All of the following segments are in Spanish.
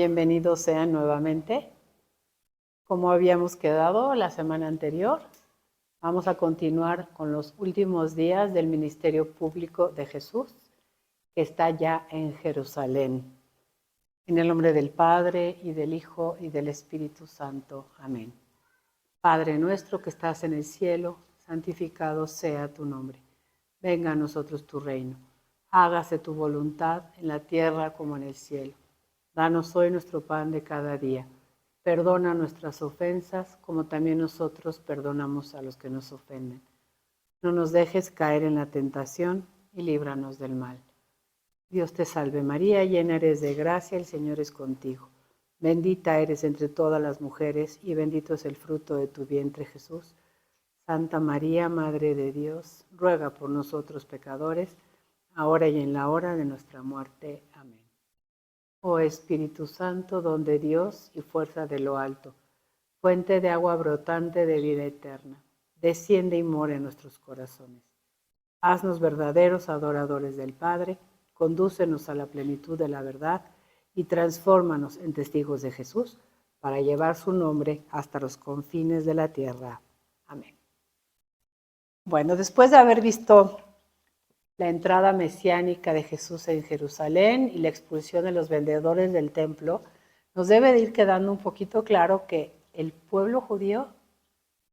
bienvenidos sean nuevamente. Como habíamos quedado la semana anterior, vamos a continuar con los últimos días del ministerio público de Jesús, que está ya en Jerusalén. En el nombre del Padre, y del Hijo, y del Espíritu Santo. Amén. Padre nuestro que estás en el cielo, santificado sea tu nombre. Venga a nosotros tu reino. Hágase tu voluntad en la tierra como en el cielo. Danos hoy nuestro pan de cada día. Perdona nuestras ofensas, como también nosotros perdonamos a los que nos ofenden. No nos dejes caer en la tentación y líbranos del mal. Dios te salve María, llena eres de gracia, el Señor es contigo. Bendita eres entre todas las mujeres y bendito es el fruto de tu vientre Jesús. Santa María, Madre de Dios, ruega por nosotros pecadores, ahora y en la hora de nuestra muerte. Amén. Oh Espíritu Santo, don de Dios y fuerza de lo alto, fuente de agua brotante de vida eterna, desciende y mora en nuestros corazones. Haznos verdaderos adoradores del Padre, condúcenos a la plenitud de la verdad y transfórmanos en testigos de Jesús para llevar su nombre hasta los confines de la tierra. Amén. Bueno, después de haber visto la entrada mesiánica de Jesús en Jerusalén y la expulsión de los vendedores del templo, nos debe de ir quedando un poquito claro que el pueblo judío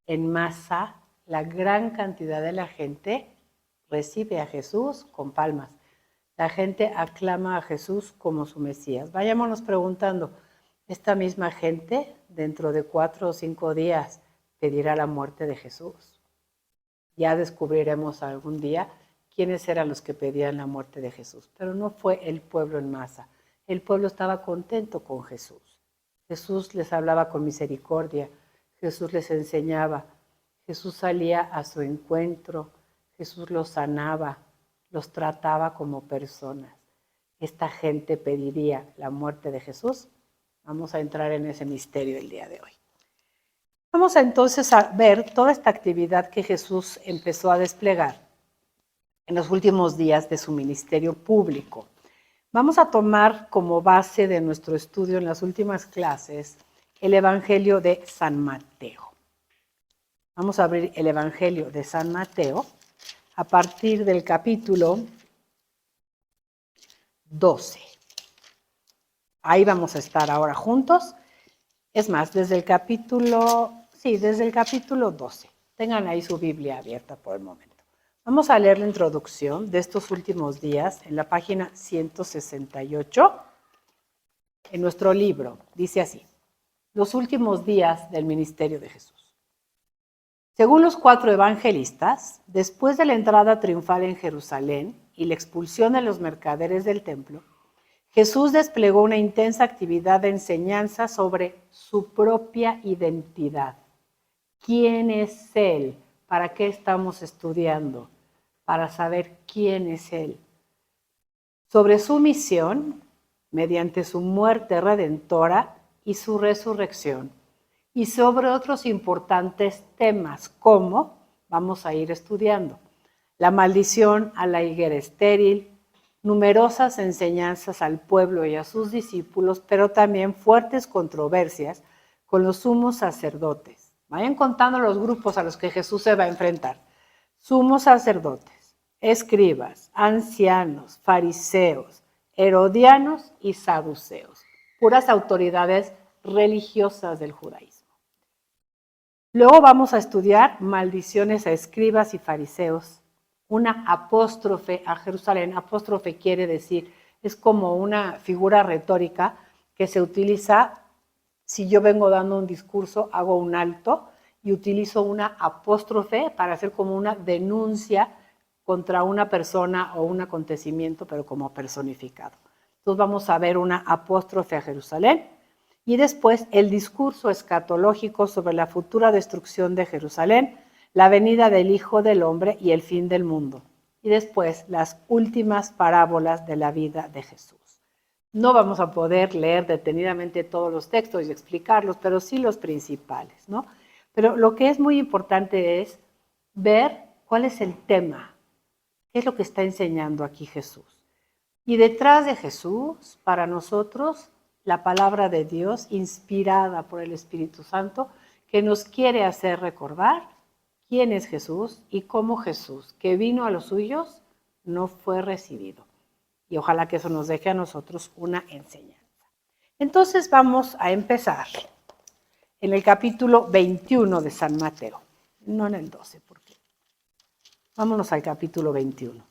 en masa, la gran cantidad de la gente recibe a Jesús con palmas. La gente aclama a Jesús como su Mesías. Vayámonos preguntando, ¿esta misma gente dentro de 4 o 5 días pedirá la muerte de Jesús? Ya descubriremos algún día quiénes eran los que pedían la muerte de Jesús. Pero no fue el pueblo en masa. El pueblo estaba contento con Jesús. Jesús les hablaba con misericordia. Jesús les enseñaba. Jesús salía a su encuentro. Jesús los sanaba. Los trataba como personas. Esta gente pediría la muerte de Jesús. Vamos a entrar en ese misterio el día de hoy. Vamos entonces a ver toda esta actividad que Jesús empezó a desplegar en los últimos días de su ministerio público. Vamos a tomar como base de nuestro estudio en las últimas clases el Evangelio de San Mateo. Vamos a abrir el Evangelio de San Mateo a partir del capítulo 12. Ahí vamos a estar ahora juntos. Es más, desde el capítulo 12. Tengan ahí su Biblia abierta por el momento. Vamos a leer la introducción de estos últimos días en la página 168 en nuestro libro. Dice así: los últimos días del ministerio de Jesús. Según los 4 evangelistas, después de la entrada triunfal en Jerusalén y la expulsión de los mercaderes del templo, Jesús desplegó una intensa actividad de enseñanza sobre su propia identidad. ¿Quién es Él? ¿Para qué estamos estudiando? Para saber quién es Él. Sobre su misión, mediante su muerte redentora y su resurrección. Y sobre otros importantes temas, como vamos a ir estudiando: la maldición a la higuera estéril, numerosas enseñanzas al pueblo y a sus discípulos, pero también fuertes controversias con los sumos sacerdotes. Vayan contando los grupos a los que Jesús se va a enfrentar: sumos sacerdotes, escribas, ancianos, fariseos, herodianos y saduceos, puras autoridades religiosas del judaísmo. Luego vamos a estudiar maldiciones a escribas y fariseos, una apóstrofe a Jerusalén. Apóstrofe quiere decir, es como una figura retórica que se utiliza si yo vengo dando un discurso, hago un alto y utilizo una apóstrofe para hacer como una denuncia contra una persona o un acontecimiento, pero como personificado. Entonces vamos a ver una apóstrofe a Jerusalén y después el discurso escatológico sobre la futura destrucción de Jerusalén, la venida del Hijo del Hombre y el fin del mundo. Y después las últimas parábolas de la vida de Jesús. No vamos a poder leer detenidamente todos los textos y explicarlos, pero sí los principales, ¿no? Pero lo que es muy importante es ver cuál es el tema, qué es lo que está enseñando aquí Jesús. Y detrás de Jesús, para nosotros, la palabra de Dios inspirada por el Espíritu Santo que nos quiere hacer recordar quién es Jesús y cómo Jesús, que vino a los suyos, no fue recibido. Y ojalá que eso nos deje a nosotros una enseñanza. Entonces vamos a empezar en el capítulo 21 de San Mateo, no en el 12, porque vámonos al capítulo 21,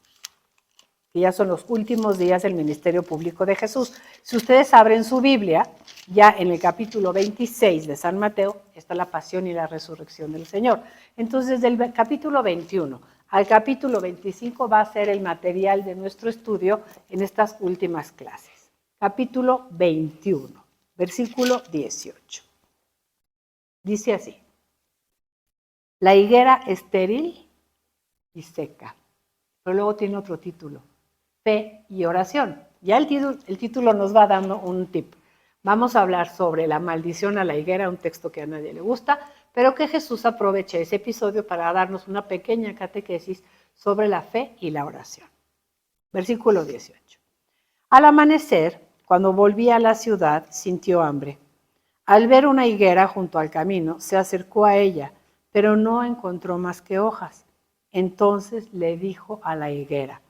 que ya son los últimos días del ministerio público de Jesús. Si ustedes abren su Biblia, ya en el capítulo 26 de San Mateo está la pasión y la resurrección del Señor. Entonces, del capítulo 21 al capítulo 25 va a ser el material de nuestro estudio en estas últimas clases. Capítulo 21, versículo 18. Dice así: la higuera estéril y seca. Pero luego tiene otro título: fe y oración. Ya el título nos va dando un tip. Vamos a hablar sobre la maldición a la higuera, un texto que a nadie le gusta, pero que Jesús aproveche ese episodio para darnos una pequeña catequesis sobre la fe y la oración. Versículo 18. Al amanecer, cuando volvía a la ciudad, sintió hambre. Al ver una higuera junto al camino, se acercó a ella, pero no encontró más que hojas. Entonces le dijo a la higuera: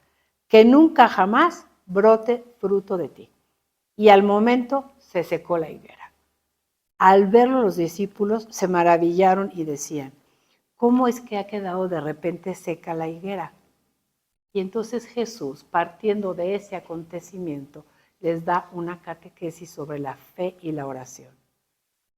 que nunca jamás brote fruto de ti. Y al momento se secó la higuera. Al verlo los discípulos se maravillaron y decían: ¿cómo es que ha quedado de repente seca la higuera? Y entonces Jesús, partiendo de ese acontecimiento, les da una catequesis sobre la fe y la oración.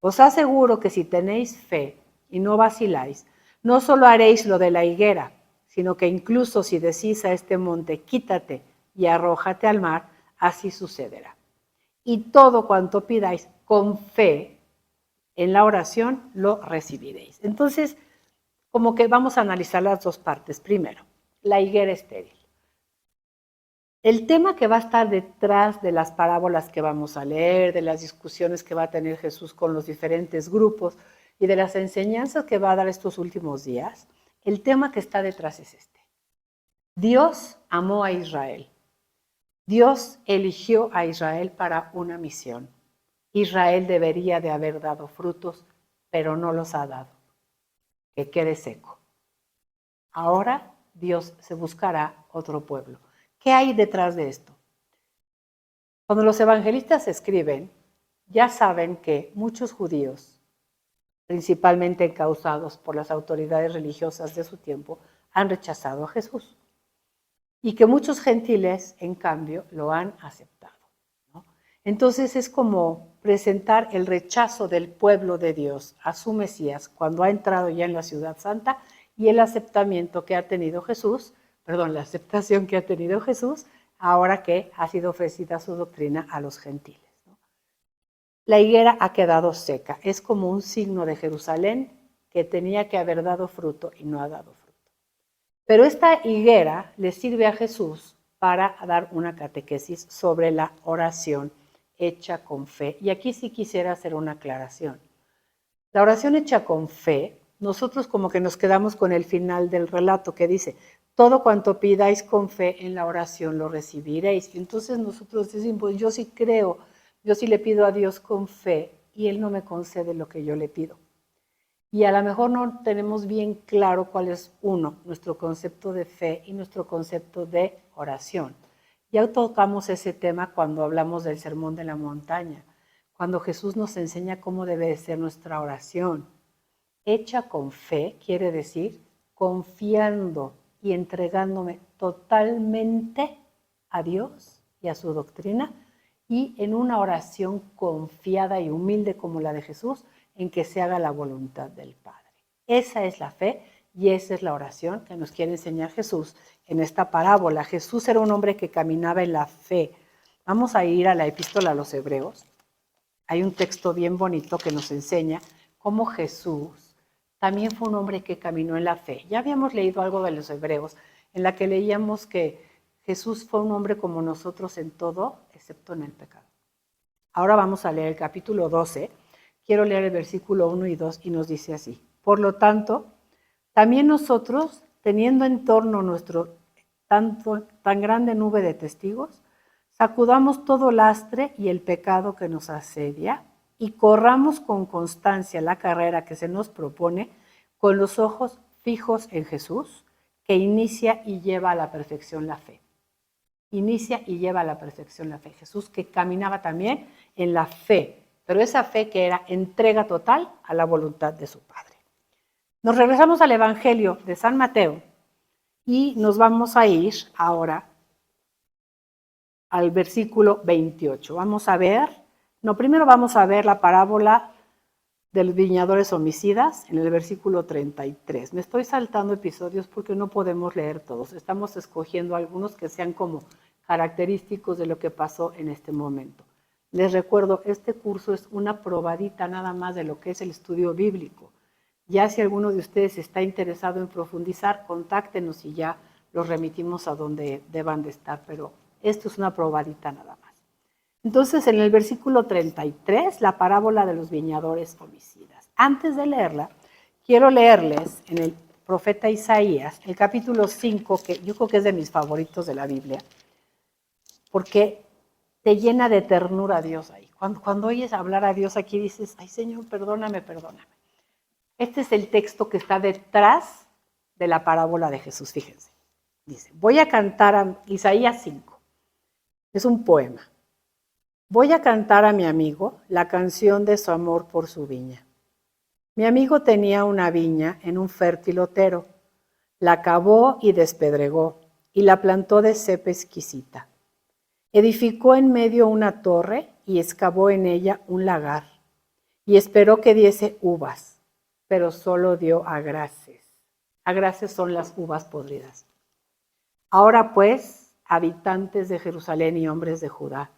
Os aseguro que si tenéis fe y no vaciláis, no solo haréis lo de la higuera, sino que incluso si decís a este monte, quítate y arrójate al mar, así sucederá. Y todo cuanto pidáis con fe en la oración, lo recibiréis. Entonces, como que vamos a analizar las dos partes. Primero, la higuera estéril. El tema que va a estar detrás de las parábolas que vamos a leer, de las discusiones que va a tener Jesús con los diferentes grupos y de las enseñanzas que va a dar estos últimos días, el tema que está detrás es este. Dios amó a Israel. Dios eligió a Israel para una misión. Israel debería de haber dado frutos, pero no los ha dado. Que quede seco. Ahora Dios se buscará otro pueblo. ¿Qué hay detrás de esto? Cuando los evangelistas escriben, ya saben que muchos judíos, principalmente encausados por las autoridades religiosas de su tiempo, han rechazado a Jesús. Y que muchos gentiles, en cambio, lo han aceptado, ¿no? Entonces es como presentar el rechazo del pueblo de Dios a su Mesías cuando ha entrado ya en la ciudad santa y el aceptamiento que ha tenido Jesús, la aceptación que ha tenido Jesús ahora que ha sido ofrecida su doctrina a los gentiles, ¿no? La higuera ha quedado seca, es como un signo de Jerusalén que tenía que haber dado fruto y no ha dado fruto. Pero esta higuera le sirve a Jesús para dar una catequesis sobre la oración hecha con fe. Y aquí sí quisiera hacer una aclaración. La oración hecha con fe, nosotros como que nos quedamos con el final del relato que dice: todo cuanto pidáis con fe en la oración lo recibiréis. Y entonces nosotros decimos: pues yo sí creo, yo sí le pido a Dios con fe y Él no me concede lo que yo le pido. Y a lo mejor no tenemos bien claro cuál es, nuestro concepto de fe y nuestro concepto de oración. Ya tocamos ese tema cuando hablamos del Sermón de la Montaña, cuando Jesús nos enseña cómo debe ser nuestra oración. Hecha con fe quiere decir confiando y entregándome totalmente a Dios y a su doctrina, y en una oración confiada y humilde como la de Jesús, en que se haga la voluntad del Padre. Esa es la fe y esa es la oración que nos quiere enseñar Jesús en esta parábola. Jesús era un hombre que caminaba en la fe. Vamos a ir a la epístola a los Hebreos. Hay un texto bien bonito que nos enseña cómo Jesús también fue un hombre que caminó en la fe. Ya habíamos leído algo de los Hebreos, en la que leíamos que Jesús fue un hombre como nosotros en todo, excepto en el pecado. Ahora vamos a leer el capítulo 12. Quiero leer el versículo 1 y 2 y nos dice así: por lo tanto, también nosotros, teniendo en torno nuestro tan grande nube de testigos, Sacudamos todo lastre y el pecado que nos asedia y corramos con constancia la carrera que se nos propone con los ojos fijos en Jesús, que inicia y lleva a la perfección la fe. Inicia y lleva a la perfección la fe. Jesús que caminaba también en la fe, pero esa fe que era entrega total a la voluntad de su Padre. Nos regresamos al Evangelio de San Mateo y nos vamos a ir ahora al versículo 28. Primero vamos a ver la parábola de los viñadores homicidas en el versículo 33. Me estoy saltando episodios porque no podemos leer todos. Estamos escogiendo algunos que sean como característicos de lo que pasó en este momento. Les recuerdo, este curso es una probadita nada más de lo que es el estudio bíblico. Ya si alguno de ustedes está interesado en profundizar, contáctenos y ya los remitimos a donde deban de estar, pero esto es una probadita nada más. Entonces, en el versículo 33, la parábola de los viñadores homicidas. Antes de leerla, quiero leerles en el profeta Isaías, el capítulo 5, que yo creo que es de mis favoritos de la Biblia, porque te llena de ternura a Dios ahí. Cuando oyes hablar a Dios aquí dices, ay Señor, perdóname, perdóname. Este es el texto que está detrás de la parábola de Jesús, fíjense. Dice, voy a cantar a Isaías 5, es un poema. Voy a cantar a mi amigo la canción de su amor por su viña. Mi amigo tenía una viña en un fértil otero. La cavó y despedregó y la plantó de cepa exquisita. Edificó en medio una torre y excavó en ella un lagar. Y esperó que diese uvas, pero solo dio agraces. Agraces son las uvas podridas. Ahora pues, habitantes de Jerusalén y hombres de Judá,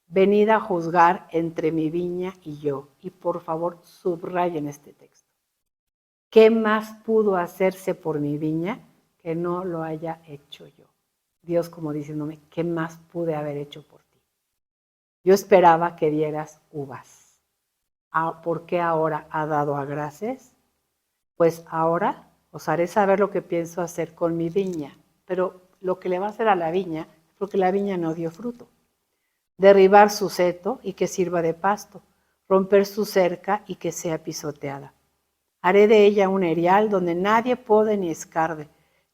venid a juzgar entre mi viña y yo. Y por favor, subrayen este texto. ¿Qué más pudo hacerse por mi viña que no lo haya hecho yo? Dios como diciéndome, ¿qué más pude haber hecho por ti? Yo esperaba que dieras uvas. ¿Por qué ahora ha dado agraces? Pues ahora os haré saber lo que pienso hacer con mi viña. Pero lo que le va a hacer a la viña es porque la viña no dio fruto. Derribar su seto y que sirva de pasto, romper su cerca y que sea pisoteada. Haré de ella un erial donde nadie pode ni escarbe.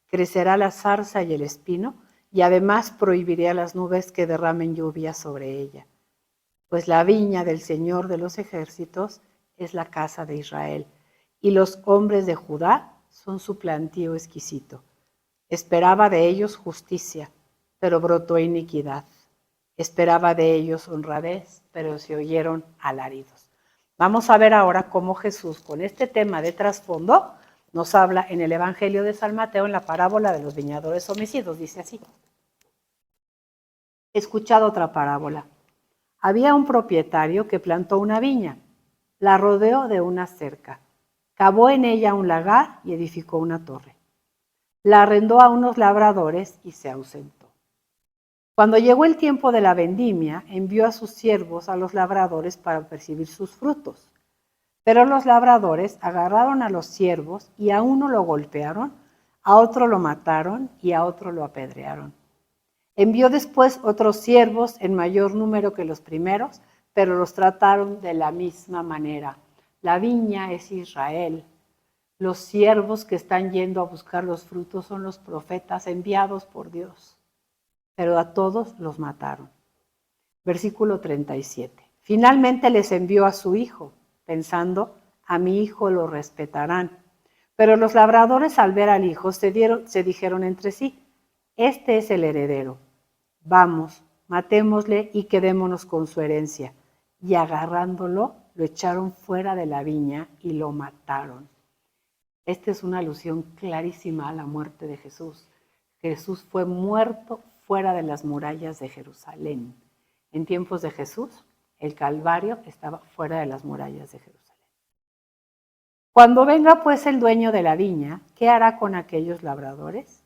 Crecerá la zarza y el espino, y además prohibiré a las nubes que derramen lluvia sobre ella. Pues la viña del Señor de los ejércitos es la casa de Israel, y los hombres de Judá son su plantío exquisito. Esperaba de ellos justicia, pero brotó iniquidad. Esperaba de ellos honradez, pero se oyeron alaridos. Vamos a ver ahora cómo Jesús, con este tema de trasfondo, nos habla en el Evangelio de San Mateo, en la parábola de los viñadores homicidos. Dice así. Escuchad otra parábola. Había un propietario que plantó una viña, la rodeó de una cerca, cavó en ella un lagar y edificó una torre. La arrendó a unos labradores y se ausentó. Cuando llegó el tiempo de la vendimia, envió a sus siervos a los labradores para percibir sus frutos. Pero los labradores agarraron a los siervos y a uno lo golpearon, a otro lo mataron y a otro lo apedrearon. Envió después otros siervos en mayor número que los primeros, pero los trataron de la misma manera. La viña es Israel. Los siervos que están yendo a buscar los frutos son los profetas enviados por Dios. Pero a todos los mataron. Versículo 37. Finalmente les envió a su hijo, pensando, a mi hijo lo respetarán. Pero los labradores al ver al hijo se dijeron entre sí, este es el heredero. Vamos, matémosle y quedémonos con su herencia. Y agarrándolo, lo echaron fuera de la viña y lo mataron. Esta es una alusión clarísima a la muerte de Jesús. Jesús fue muerto fuera de las murallas de Jerusalén. En tiempos de Jesús, el Calvario estaba fuera de las murallas de Jerusalén. Cuando venga pues el dueño de la viña, ¿qué hará con aquellos labradores?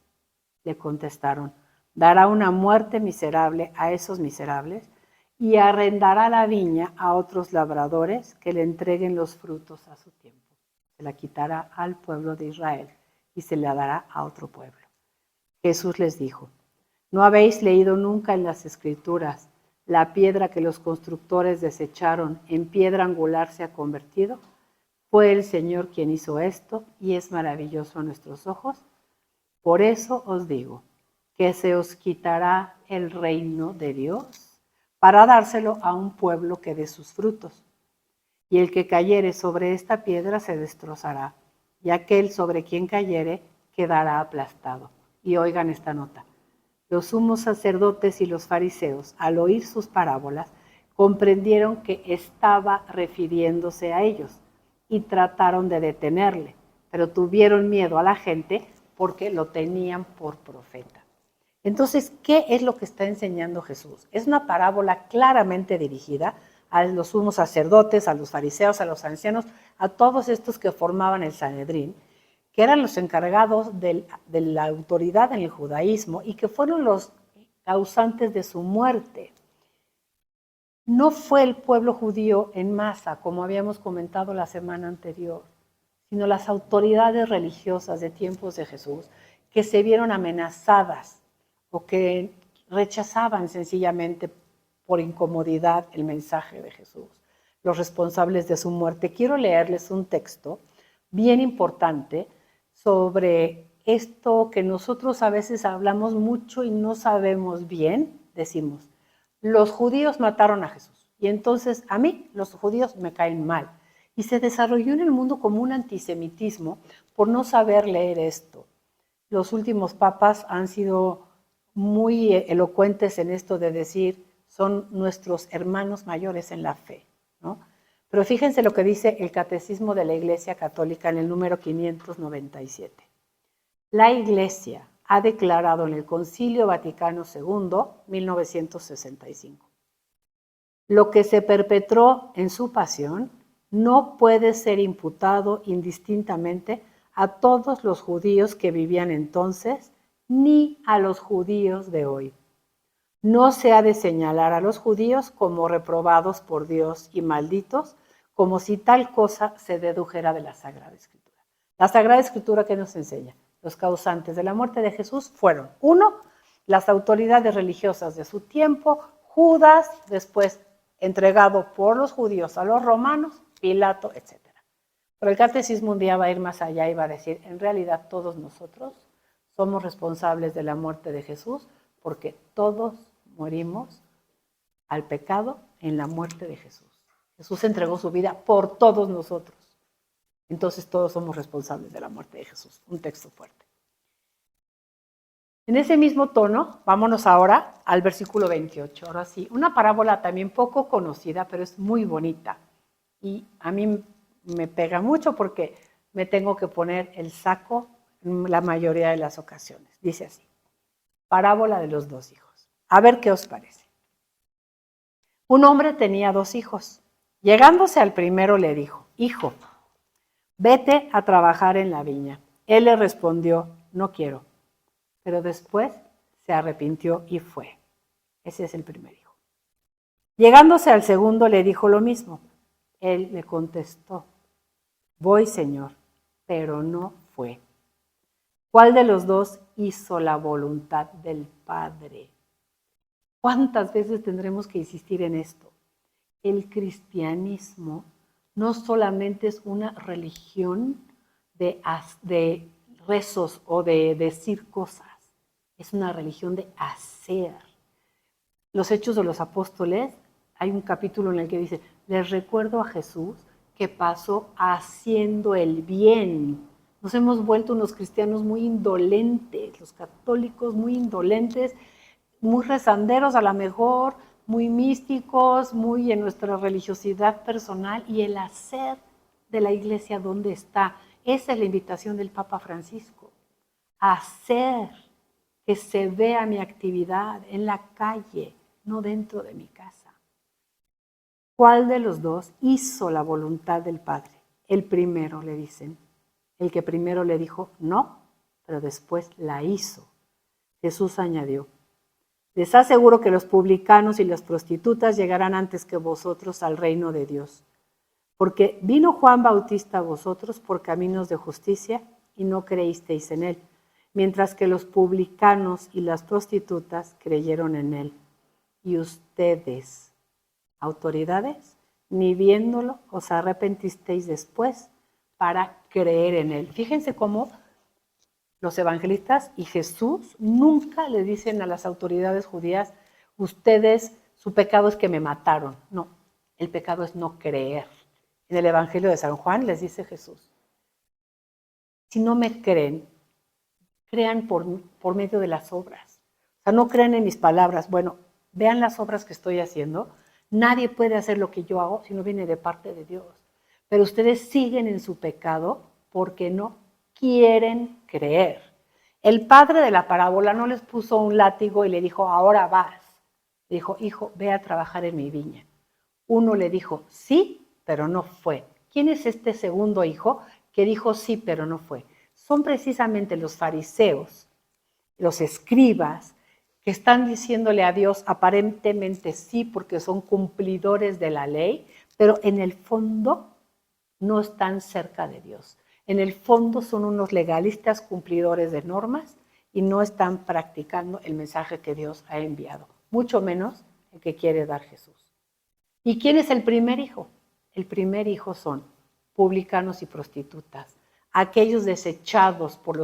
Le contestaron, dará una muerte miserable a esos miserables y arrendará la viña a otros labradores que le entreguen los frutos a su tiempo. Se la quitará al pueblo de Israel y se la dará a otro pueblo. Jesús les dijo, ¿no habéis leído nunca en las Escrituras la piedra que los constructores desecharon en piedra angular se ha convertido? Fue el Señor quien hizo esto y es maravilloso a nuestros ojos. Por eso os digo que se os quitará el reino de Dios para dárselo a un pueblo que dé sus frutos. Y el que cayere sobre esta piedra se destrozará, y aquel sobre quien cayere quedará aplastado. Y oigan esta nota. Los sumos sacerdotes y los fariseos, al oír sus parábolas, comprendieron que estaba refiriéndose a ellos y trataron de detenerle, pero tuvieron miedo a la gente porque lo tenían por profeta. Entonces, ¿qué es lo que está enseñando Jesús? Es una parábola claramente dirigida a los sumos sacerdotes, a los fariseos, a los ancianos, a todos estos que formaban el Sanedrín, que eran los encargados de la autoridad en el judaísmo y que fueron los causantes de su muerte. No fue el pueblo judío en masa, como habíamos comentado la semana anterior, sino las autoridades religiosas de tiempos de Jesús que se vieron amenazadas o que rechazaban sencillamente por incomodidad el mensaje de Jesús, los responsables de su muerte. Quiero leerles un texto bien importante sobre esto que nosotros a veces hablamos mucho y no sabemos bien. Decimos, los judíos mataron a Jesús y entonces a mí los judíos me caen mal. Y se desarrolló en el mundo como un antisemitismo por no saber leer esto. Los últimos papas han sido muy elocuentes en esto de decir, son nuestros hermanos mayores en la fe, ¿no? Pero fíjense lo que dice el Catecismo de la Iglesia Católica en el número 597. La Iglesia ha declarado en el Concilio Vaticano II, 1965, lo que se perpetró en su pasión no puede ser imputado indistintamente a todos los judíos que vivían entonces, ni a los judíos de hoy. No se ha de señalar a los judíos como reprobados por Dios y malditos, como si tal cosa se dedujera de la Sagrada Escritura. La Sagrada Escritura, ¿qué nos enseña? Los causantes de la muerte de Jesús fueron, uno, las autoridades religiosas de su tiempo, Judas, después entregado por los judíos a los romanos, Pilato, etc. Pero el catecismo un día va a ir más allá y va a decir, en realidad todos nosotros somos responsables de la muerte de Jesús porque todos morimos al pecado en la muerte de Jesús. Jesús entregó su vida por todos nosotros. Entonces todos somos responsables de la muerte de Jesús. Un texto fuerte. En ese mismo tono, vámonos ahora al versículo 28. Ahora sí, una parábola también poco conocida, pero es muy bonita. Y a mí me pega mucho porque me tengo que poner el saco en la mayoría de las ocasiones. Dice así, parábola de los dos hijos. A ver qué os parece. Un hombre tenía dos hijos. Llegándose al primero le dijo, hijo, vete a trabajar en la viña. Él le respondió, no quiero. Pero después se arrepintió y fue. Ese es el primer hijo. Llegándose al segundo le dijo lo mismo. Él le contestó, voy, Señor, pero no fue. ¿Cuál de los dos hizo la voluntad del Padre? ¿Cuántas veces tendremos que insistir en esto? El cristianismo no solamente es una religión de rezos o de decir cosas, es una religión de hacer. Los Hechos de los Apóstoles, hay un capítulo en el que dice, les recuerdo a Jesús que pasó haciendo el bien. Nos hemos vuelto unos cristianos muy indolentes, los católicos muy indolentes, muy rezanderos a lo mejor, muy místicos, muy en nuestra religiosidad personal, y el hacer de la iglesia donde está. Esa es la invitación del Papa Francisco. Hacer que se vea mi actividad en la calle, no dentro de mi casa. ¿Cuál de los dos hizo la voluntad del Padre? El primero, le dicen. El que primero le dijo no, pero después la hizo. Jesús añadió, les aseguro que los publicanos y las prostitutas llegarán antes que vosotros al reino de Dios. Porque vino Juan Bautista a vosotros por caminos de justicia y no creísteis en él, mientras que los publicanos y las prostitutas creyeron en él. y ustedes, autoridades, ni viéndolo os arrepentisteis después para creer en él. Fíjense cómo los evangelistas y Jesús nunca le dicen a las autoridades judías, ustedes, su pecado es que me mataron. No, el pecado es no creer. En el Evangelio de San Juan les dice Jesús, si no me creen, crean por medio de las obras. O sea, no crean en mis palabras. Bueno, vean las obras que estoy haciendo. Nadie puede hacer lo que yo hago si no viene de parte de Dios. Pero ustedes siguen en su pecado porque no quieren creer. El padre de la parábola no les puso un látigo y le dijo, ahora vas. Le dijo, hijo, ve a trabajar en mi viña. Uno le dijo, sí, pero no fue. ¿Quién es este segundo hijo que dijo sí, pero no fue? Son precisamente los fariseos, los escribas, que están diciéndole a Dios aparentemente sí, porque son cumplidores de la ley, pero en el fondo no están cerca de Dios. En el fondo son unos legalistas cumplidores de normas y no están practicando el mensaje que Dios ha enviado, mucho menos el que quiere dar Jesús. ¿Y quién es el primer hijo? El primer hijo son publicanos y prostitutas, aquellos desechados por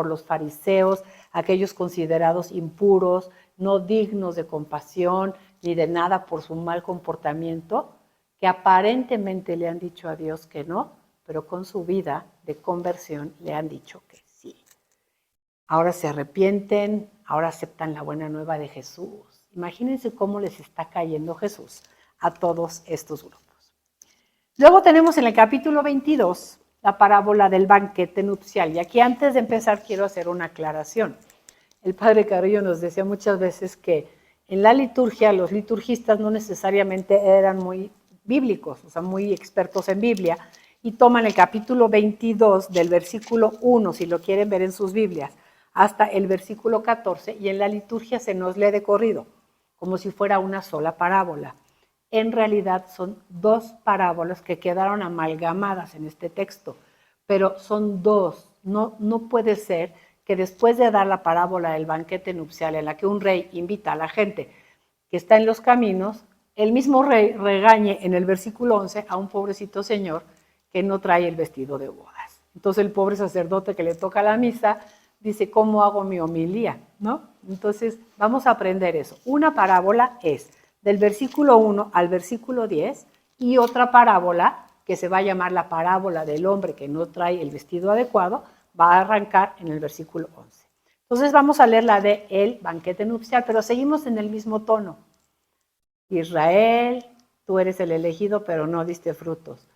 los fariseos, aquellos considerados impuros, no dignos de compasión ni de nada por su mal comportamiento, que aparentemente le han dicho a Dios que no, pero con su vida de conversión le han dicho que sí. Ahora se arrepienten, ahora aceptan la buena nueva de Jesús. Imagínense cómo les está cayendo Jesús a todos estos grupos. Luego tenemos en el capítulo 22 la parábola del banquete nupcial. Y aquí antes de empezar quiero hacer una aclaración. El padre Carrillo nos decía muchas veces que en la liturgia los liturgistas no necesariamente eran muy bíblicos, o sea, muy expertos en Biblia, y toman el capítulo 22 del versículo 1, si lo quieren ver en sus Biblias, hasta el versículo 14, y en la liturgia se nos lee de corrido, como si fuera una sola parábola. En realidad son dos parábolas que quedaron amalgamadas en este texto, pero son dos. No puede ser que después de dar la parábola del banquete nupcial en la que un rey invita a la gente que está en los caminos, el mismo rey regañe en el versículo 11 a un pobrecito señor que no trae el vestido de bodas. Entonces el pobre sacerdote que le toca la misa dice, ¿cómo hago mi homilía? ¿No? Entonces vamos a aprender eso. Una parábola es del versículo 1 al versículo 10 y otra parábola que se va a llamar la parábola del hombre que no trae el vestido adecuado, va a arrancar en el versículo 11. Entonces vamos a leer la de el banquete nupcial, pero seguimos en el mismo tono. Israel, tú eres el elegido, pero no diste frutos.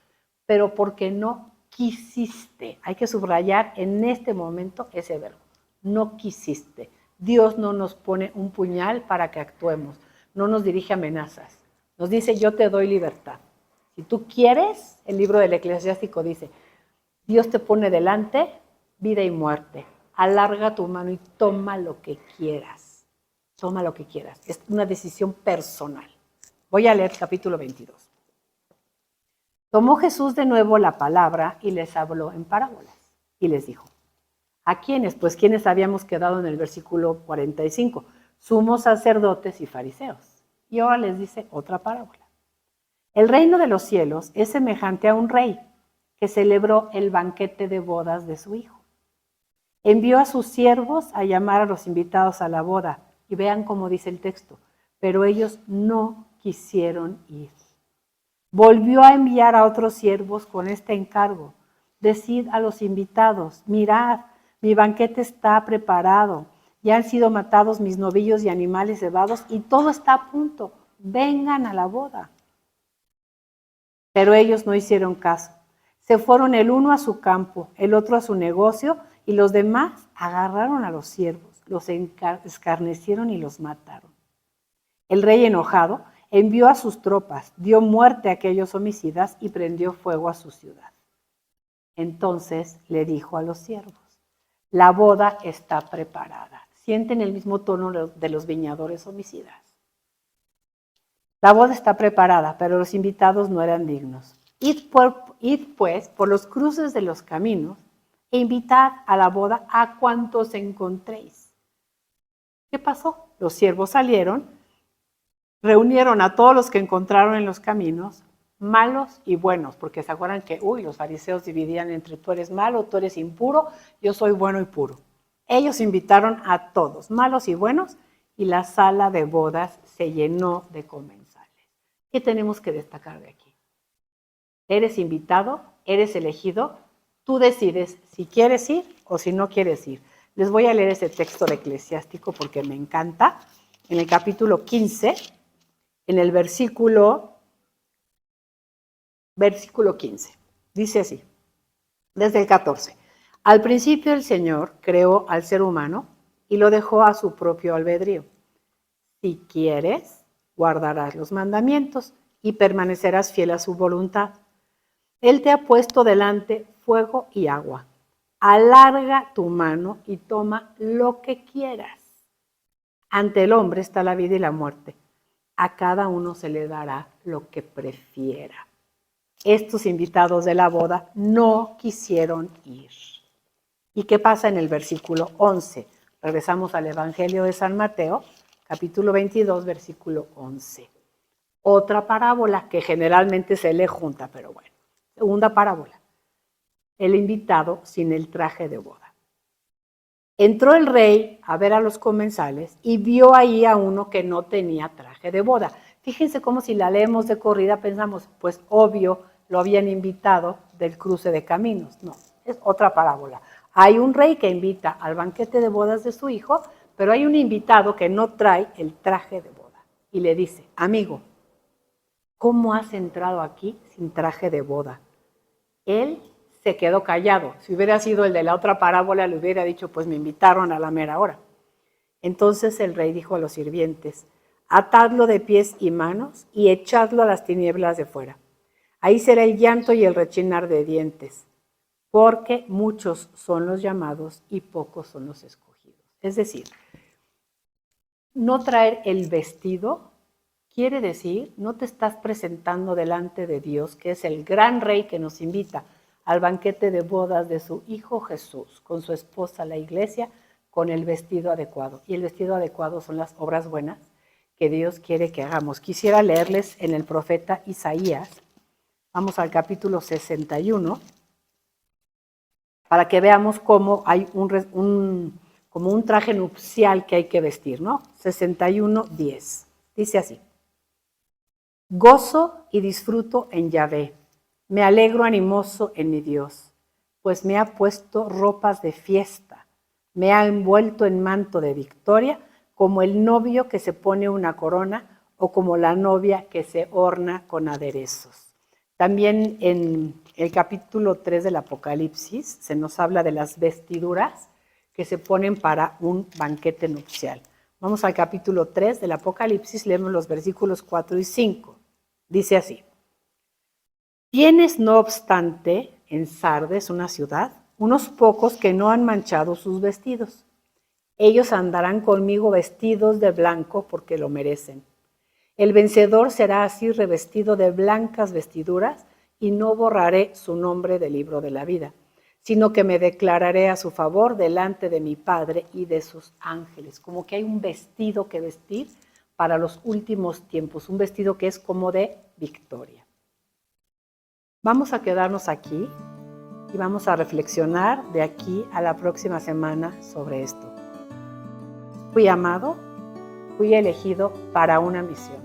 Pero porque no quisiste, hay que subrayar en este momento ese verbo, no quisiste. Dios no nos pone un puñal para que actuemos, no nos dirige amenazas, nos dice yo te doy libertad. Si tú quieres, el libro del Eclesiástico dice, Dios te pone delante vida y muerte, alarga tu mano y toma lo que quieras, toma lo que quieras, es una decisión personal. Voy a leer capítulo 22. Tomó Jesús de nuevo la palabra y les habló en parábolas y les dijo, ¿a quiénes? Pues quienes habíamos quedado en el versículo 45, sumos sacerdotes y fariseos. Y ahora les dice otra parábola. El reino de los cielos es semejante a un rey que celebró el banquete de bodas de su hijo. Envió a sus siervos a llamar a los invitados a la boda. Y vean cómo dice el texto, pero ellos no quisieron ir. Volvió a enviar a otros siervos con este encargo. Decid a los invitados, mirad, mi banquete está preparado, ya han sido matados mis novillos y animales cebados y todo está a punto. Vengan a la boda. Pero ellos no hicieron caso. Se fueron el uno a su campo, el otro a su negocio y los demás agarraron a los siervos, los escarnecieron y los mataron. El rey enojado envió a sus tropas, dio muerte a aquellos homicidas y prendió fuego a su ciudad. Entonces le dijo a los siervos, la boda está preparada. Sienten el mismo tono de los viñadores homicidas. La boda está preparada, pero los invitados no eran dignos. Id pues por los cruces de los caminos e invitad a la boda a cuantos encontréis. ¿Qué pasó? Los siervos salieron reunieron a todos los que encontraron en los caminos, malos y buenos, porque se acuerdan que, los fariseos dividían entre tú eres malo, tú eres impuro, yo soy bueno y puro. Ellos invitaron a todos, malos y buenos, y la sala de bodas se llenó de comensales. ¿Qué tenemos que destacar de aquí? Eres invitado, eres elegido, tú decides si quieres ir o si no quieres ir. Les voy a leer ese texto de Eclesiástico porque me encanta. En el capítulo 15, en el versículo 15, dice así, desde el 14. Al principio el Señor creó al ser humano y lo dejó a su propio albedrío. Si quieres, guardarás los mandamientos y permanecerás fiel a su voluntad. Él te ha puesto delante fuego y agua. Alarga tu mano y toma lo que quieras. Ante el hombre está la vida y la muerte. A cada uno se le dará lo que prefiera. Estos invitados de la boda no quisieron ir. ¿Y qué pasa en el versículo 11? Regresamos al Evangelio de San Mateo, capítulo 22, versículo 11. Otra parábola que generalmente se lee junta, pero bueno. Segunda parábola. El invitado sin el traje de boda. Entró el rey a ver a los comensales y vio ahí a uno que no tenía traje de boda. Fíjense cómo si la leemos de corrida pensamos, pues obvio, lo habían invitado del cruce de caminos. No, es otra parábola. Hay un rey que invita al banquete de bodas de su hijo, pero hay un invitado que no trae el traje de boda. Y le dice, amigo, ¿cómo has entrado aquí sin traje de boda? Él se quedó callado. Si hubiera sido el de la otra parábola, le hubiera dicho, pues me invitaron a la mera hora. Entonces el rey dijo a los sirvientes, atadlo de pies y manos y echadlo a las tinieblas de fuera. Ahí será el llanto y el rechinar de dientes, porque muchos son los llamados y pocos son los escogidos. Es decir, no traer el vestido quiere decir, no te estás presentando delante de Dios, que es el gran rey que nos invita al banquete de bodas de su Hijo Jesús, con su esposa la iglesia, con el vestido adecuado. Y el vestido adecuado son las obras buenas que Dios quiere que hagamos. Quisiera leerles en el profeta Isaías, vamos al capítulo 61, para que veamos cómo hay como un traje nupcial que hay que vestir, ¿no? 61:10. Dice así. Gozo y disfruto en Yahvé. Me alegro animoso en mi Dios, pues me ha puesto ropas de fiesta. Me ha envuelto en manto de victoria, como el novio que se pone una corona o como la novia que se orna con aderezos. También en el capítulo 3 del Apocalipsis se nos habla de las vestiduras que se ponen para un banquete nupcial. Vamos al capítulo 3 del Apocalipsis, leemos los versículos 4 y 5. Dice así. Tienes, no obstante, en Sardes, una ciudad, unos pocos que no han manchado sus vestidos. Ellos andarán conmigo vestidos de blanco porque lo merecen. El vencedor será así revestido de blancas vestiduras y no borraré su nombre del libro de la vida, sino que me declararé a su favor delante de mi Padre y de sus ángeles. Como que hay un vestido que vestir para los últimos tiempos, un vestido que es como de victoria. Vamos a quedarnos aquí y vamos a reflexionar de aquí a la próxima semana sobre esto. Fui amado, fui elegido para una misión.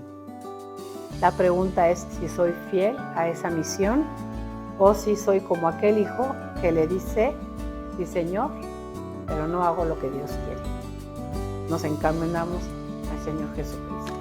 La pregunta es si soy fiel a esa misión o si soy como aquel hijo que le dice, sí Señor, pero no hago lo que Dios quiere. Nos encomendamos al Señor Jesucristo.